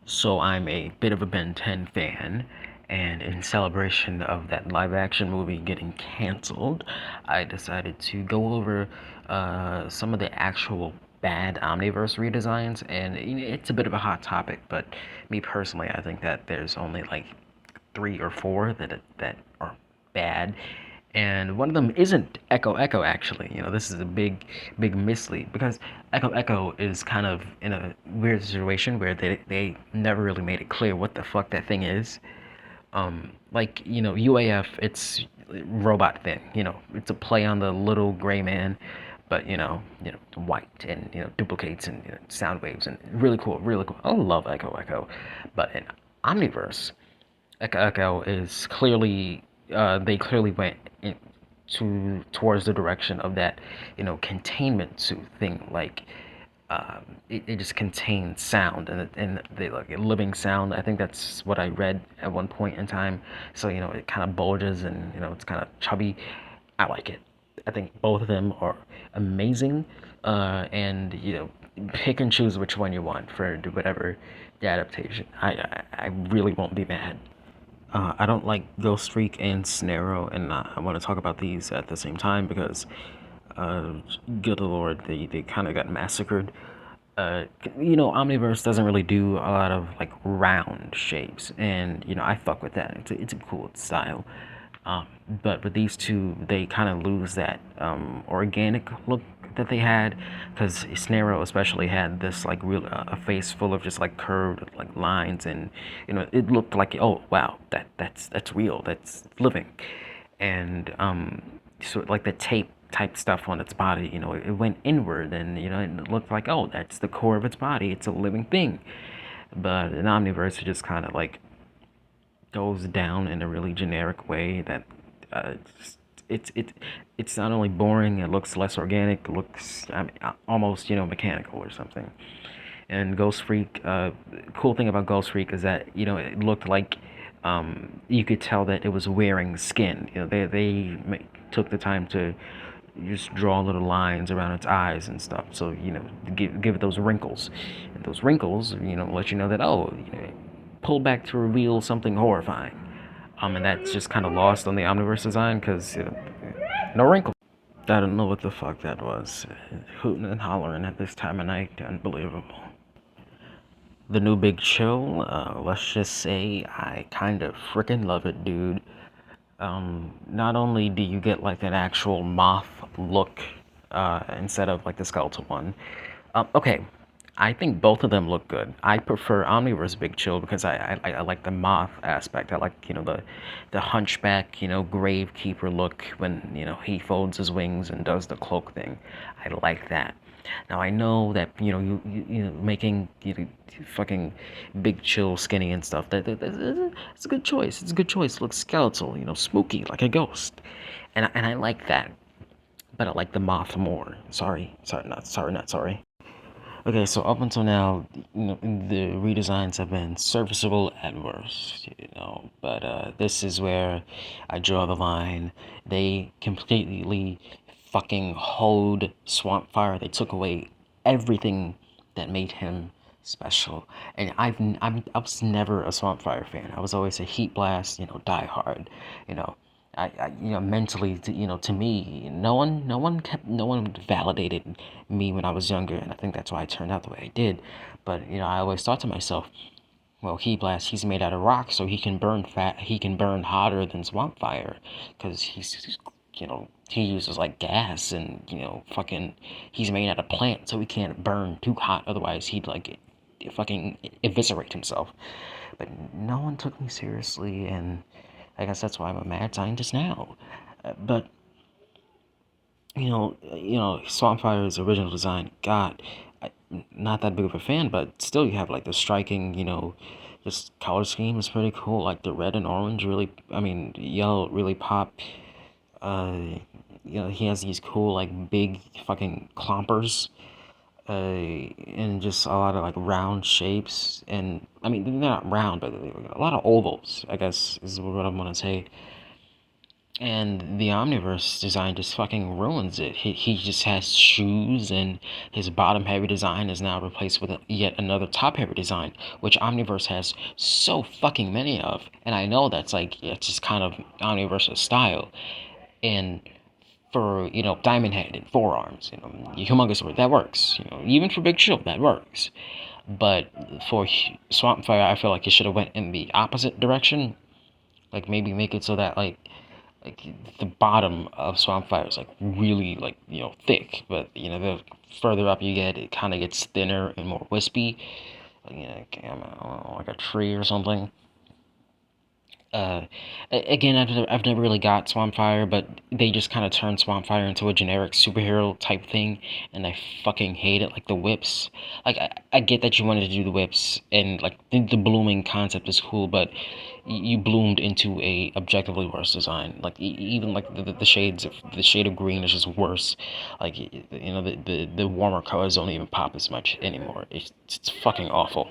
So I'm a bit of a Ben 10 fan, and in celebration of that live action movie getting canceled, I decided to go over some of the actual bad Omniverse redesigns. And it's a bit of a hot topic, but me personally, I think that there's only like three or four that are bad, and one of them isn't Echo Echo. Actually, this is a big mislead because Echo Echo is kind of in a weird situation where they never really made it clear what the fuck that thing is. Like UAF, it's robot thing. It's a play on the little gray man, but white and duplicates and sound waves and really cool, really cool. I love Echo Echo, but in Omniverse, Echo Echo is clearly they clearly went towards the direction of that containment suit thing. Like it just contains sound and they like a living sound. I think that's what I read at one point in time. So it kind of bulges and it's kind of chubby. I like it. I think both of them are amazing, and pick and choose which one you want for whatever the adaptation. I really won't be mad. I don't like Ghost Freak and Snarrow, and I want to talk about these at the same time because, uh, good lord, they kind of got massacred. Omniverse doesn't really do a lot of like round shapes, and I fuck with that. It's a cool style. But with these two, they kind of lose that organic look that they had, because Snarrow especially had this like real a face full of just like curved like lines, and it looked like, oh wow, that's real, that's living, and so like the tape type stuff on its body, it went inward, and it looked like, oh, that's the core of its body, it's a living thing. But in Omniverse, it just kind of like goes down in a really generic way that it's it's not only boring, it looks less organic, it looks, I mean, almost mechanical or something. And Ghost Freak, cool thing about Ghost Freak is that it looked like you could tell that it was wearing skin. They took the time to just draw little lines around its eyes and stuff, so give it those wrinkles, and those wrinkles let you know that, oh, pull back to reveal something horrifying. And that's just kind of lost on the Omniverse design because no wrinkles. I don't know what the fuck that was. Hooting and hollering at this time of night, unbelievable. The new Big Chill, let's just say I kind of freaking love it, dude. Not only do you get like an actual moth look instead of like the skeletal one. Okay, I think both of them look good. I prefer Omniverse Big Chill because I like the moth aspect. I like the hunchback gravekeeper look when he folds his wings and does the cloak thing. I like that. Now I know that making fucking Big Chill skinny and stuff. It's a good choice. It's a good choice. It looks skeletal, spooky like a ghost, and I like that. But I like the moth more. Sorry. Okay, so up until now, the redesigns have been serviceable at worst, but this is where I draw the line. They completely fucking hoed Swampfire. They took away everything that made him special. And I was never a Swampfire fan. I was always a Heat Blast, die hard, you know. Mentally, to me, no one validated me when I was younger, and I think that's why I turned out the way I did. But I always thought to myself, well, Heat Blast, he's made out of rock, so he can burn fat. He can burn hotter than Swamp Fire, because he uses like gas, and fucking, he's made out of plant, so he can't burn too hot. Otherwise, he'd like fucking eviscerate himself. But no one took me seriously, and I guess that's why I'm a mad scientist now. But Swampfire's original design, God, not that big of a fan, but still, you have like the striking, just color scheme is pretty cool. Like the red and orange really, I mean, yellow really pop. Uh, he has these cool like big fucking clompers, and just a lot of like round shapes, and I mean they're not round, but a lot of ovals, I guess is what I'm gonna say. And the Omniverse design just fucking ruins it. He just has shoes, and his bottom heavy design is now replaced with yet another top heavy design, which Omniverse has so fucking many of. And I know that's like, it's just kind of Omniverse's style. And for, Diamond Head and Forearms, Humongous Sword, that works. Even for Big Shield, that works. But for Swamp Fire, I feel like it should have went in the opposite direction. Like maybe make it so that like the bottom of Swamp Fire is like really like thick, but the further up you get, it kind of gets thinner and more wispy, like, I don't know, like a tree or something. uh, Again, I've never really got Swampfire, but they just kind of turned Swampfire into a generic superhero type thing, and I fucking hate it. Like the whips, like I get that you wanted to do the whips, and like the blooming concept is cool, but you bloomed into a objectively worse design. Like even like the shade of green is just worse. Like the warmer colors don't even pop as much anymore. It's fucking awful.